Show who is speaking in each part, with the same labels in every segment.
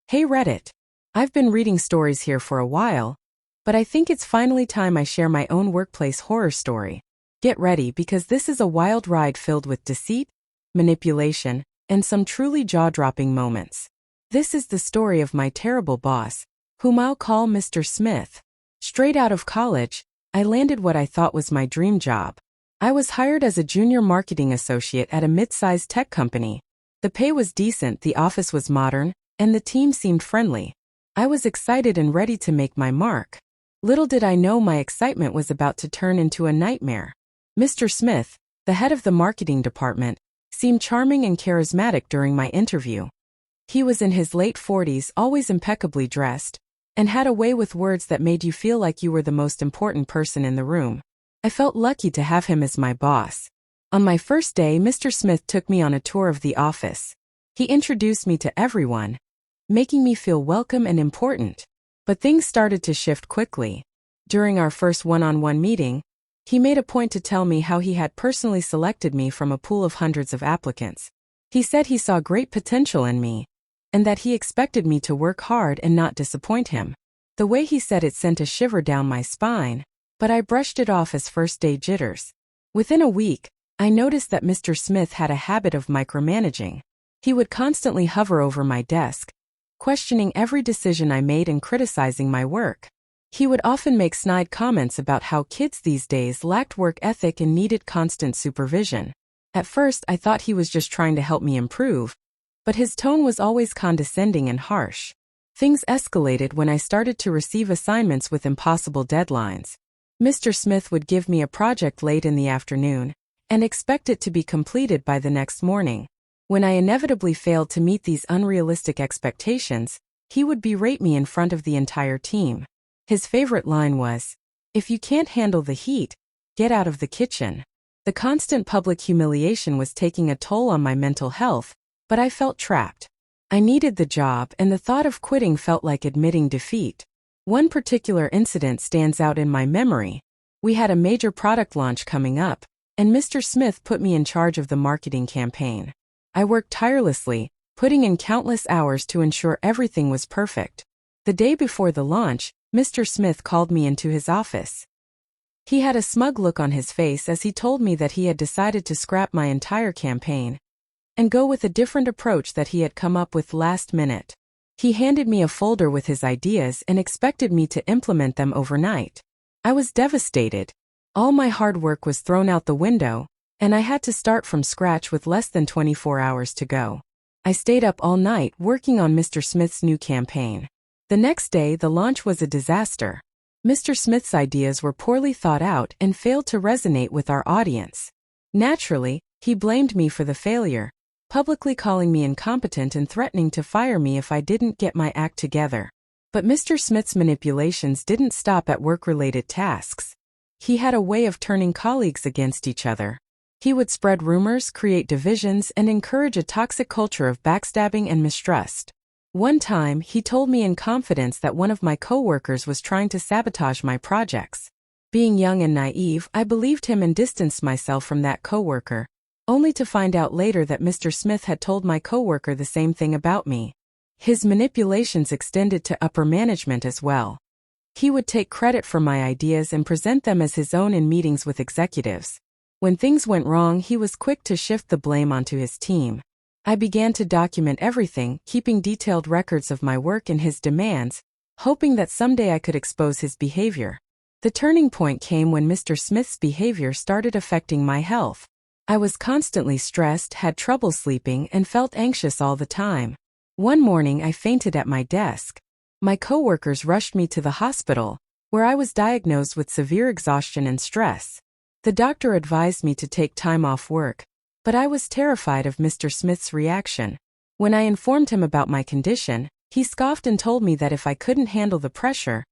Speaker 1: Hey Reddit! I've been reading stories here for a while, but I think it's finally time I share my own workplace horror story. Get ready because this is a wild ride filled with deceit, manipulation, and some truly jaw-dropping moments. This is the story of my terrible boss, whom I'll call Mr. Smith. Straight out of college, I landed what I thought was my dream job. I was hired as a junior marketing associate at a mid-sized tech company. The pay was decent, the office was modern, and the team seemed friendly. I was excited and ready to make my mark. Little did I know my excitement was about to turn into a nightmare. Mr. Smith, the head of the marketing department, seemed charming and charismatic during my interview. He was in his late 40s, always impeccably dressed, and had a way with words that made you feel like you were the most important person in the room. I felt lucky to have him as my boss. On my first day, Mr. Smith took me on a tour of the office. He introduced me to everyone, making me feel welcome and important. But things started to shift quickly. During our first one-on-one meeting, he made a point to tell me how he had personally selected me from a pool of hundreds of applicants. He said he saw great potential in me, and that he expected me to work hard and not disappoint him. The way he said it sent a shiver down my spine, but I brushed it off as first-day jitters. Within a week, I noticed that Mr. Smith had a habit of micromanaging. He would constantly hover over my desk, questioning every decision I made and criticizing my work. He would often make snide comments about how kids these days lacked work ethic and needed constant supervision. At first, I thought he was just trying to help me improve, but his tone was always condescending and harsh. Things escalated when I started to receive assignments with impossible deadlines. Mr. Smith would give me a project late in the afternoon and expect it to be completed by the next morning. When I inevitably failed to meet these unrealistic expectations, he would berate me in front of the entire team. His favorite line was, "If you can't handle the heat, get out of the kitchen." The constant public humiliation was taking a toll on my mental health, but I felt trapped. I needed the job, and the thought of quitting felt like admitting defeat. One particular incident stands out in my memory. We had a major product launch coming up, and Mr. Smith put me in charge of the marketing campaign. I worked tirelessly, putting in countless hours to ensure everything was perfect. The day before the launch, Mr. Smith called me into his office. He had a smug look on his face as he told me that he had decided to scrap my entire campaign and go with a different approach that he had come up with last minute. He handed me a folder with his ideas and expected me to implement them overnight. I was devastated. All my hard work was thrown out the window, and I had to start from scratch with less than 24 hours to go. I stayed up all night working on Mr. Smith's new campaign. The next day, the launch was a disaster. Mr. Smith's ideas were poorly thought out and failed to resonate with our audience. Naturally, he blamed me for the failure, publicly calling me incompetent and threatening to fire me if I didn't get my act together. But Mr. Smith's manipulations didn't stop at work-related tasks. He had a way of turning colleagues against each other. He would spread rumors, create divisions, and encourage a toxic culture of backstabbing and mistrust. One time, he told me in confidence that one of my coworkers was trying to sabotage my projects. Being young and naive, I believed him and distanced myself from that coworker, only to find out later that Mr. Smith had told my coworker the same thing about me. His manipulations extended to upper management as well. He would take credit for my ideas and present them as his own in meetings with executives. When things went wrong, he was quick to shift the blame onto his team. I began to document everything, keeping detailed records of my work and his demands, hoping that someday I could expose his behavior. The turning point came when Mr. Smith's behavior started affecting my health. I was constantly stressed, had trouble sleeping, and felt anxious all the time. One morning, I fainted at my desk. My coworkers rushed me to the hospital, where I was diagnosed with severe exhaustion and stress. The doctor advised me to take time off work, but I was terrified of Mr. Smith's reaction. When I informed him about my condition, he scoffed and told me that if I couldn't handle the pressure,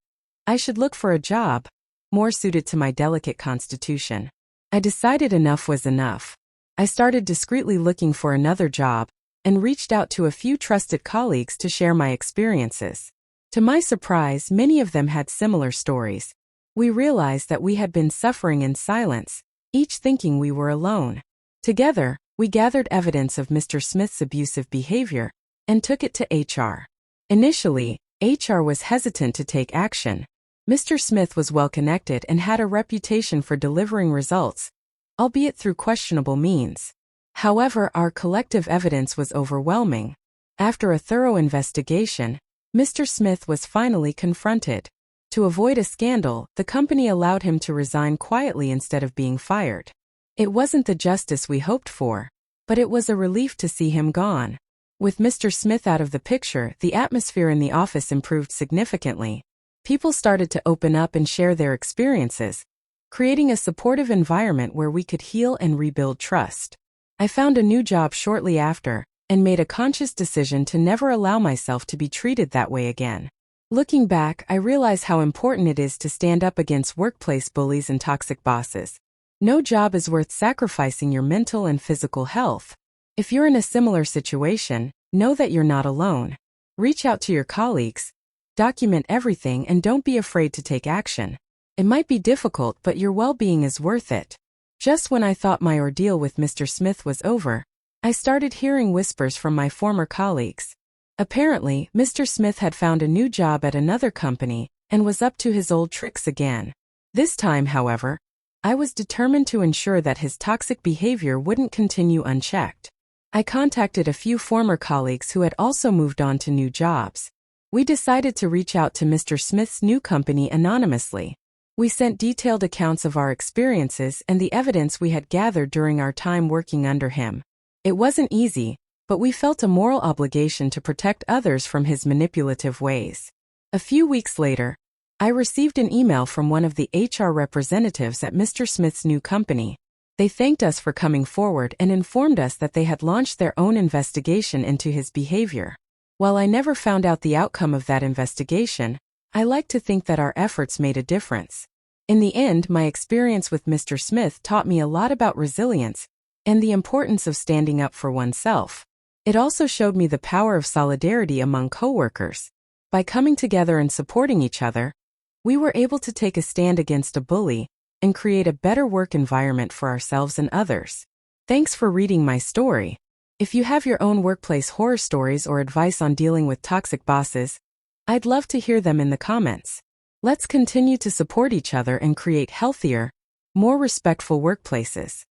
Speaker 1: I should look for a job more suited to my delicate constitution. I decided enough was enough. I started discreetly looking for another job and reached out to a few trusted colleagues to share my experiences. To my surprise, many of them had similar stories. We realized that we had been suffering in silence, each thinking we were alone. Together, we gathered evidence of Mr. Smith's abusive behavior and took it to HR. Initially, HR was hesitant to take action. Mr. Smith was well-connected and had a reputation for delivering results, albeit through questionable means. However, our collective evidence was overwhelming. After a thorough investigation, Mr. Smith was finally confronted. To avoid a scandal, the company allowed him to resign quietly instead of being fired. It wasn't the justice we hoped for, but it was a relief to see him gone. With Mr. Smith out of the picture, the atmosphere in the office improved significantly. People started to open up and share their experiences, creating a supportive environment where we could heal and rebuild trust. I found a new job shortly after, and made a conscious decision to never allow myself to be treated that way again. Looking back, I realize how important it is to stand up against workplace bullies and toxic bosses. No job is worth sacrificing your mental and physical health. If you're in a similar situation, know that you're not alone. Reach out to your colleagues, document everything, and don't be afraid to take action. It might be difficult, but your well-being is worth it. Just when I thought my ordeal with Mr. Smith was over, I started hearing whispers from my former colleagues. Apparently, Mr. Smith had found a new job at another company and was up to his old tricks again. This time, however, I was determined to ensure that his toxic behavior wouldn't continue unchecked. I contacted a few former colleagues who had also moved on to new jobs. We decided to reach out to Mr. Smith's new company anonymously. We sent detailed accounts of our experiences and the evidence we had gathered during our time working under him. It wasn't easy, but we felt a moral obligation to protect others from his manipulative ways. A few weeks later, I received an email from one of the HR representatives at Mr. Smith's new company. They thanked us for coming forward and informed us that they had launched their own investigation into his behavior. While I never found out the outcome of that investigation, I like to think that our efforts made a difference. In the end, my experience with Mr. Smith taught me a lot about resilience and the importance of standing up for oneself. It also showed me the power of solidarity among coworkers. By coming together and supporting each other, we were able to take a stand against a bully and create a better work environment for ourselves and others. Thanks for reading my story. If you have your own workplace horror stories or advice on dealing with toxic bosses, I'd love to hear them in the comments. Let's continue to support each other and create healthier, more respectful workplaces.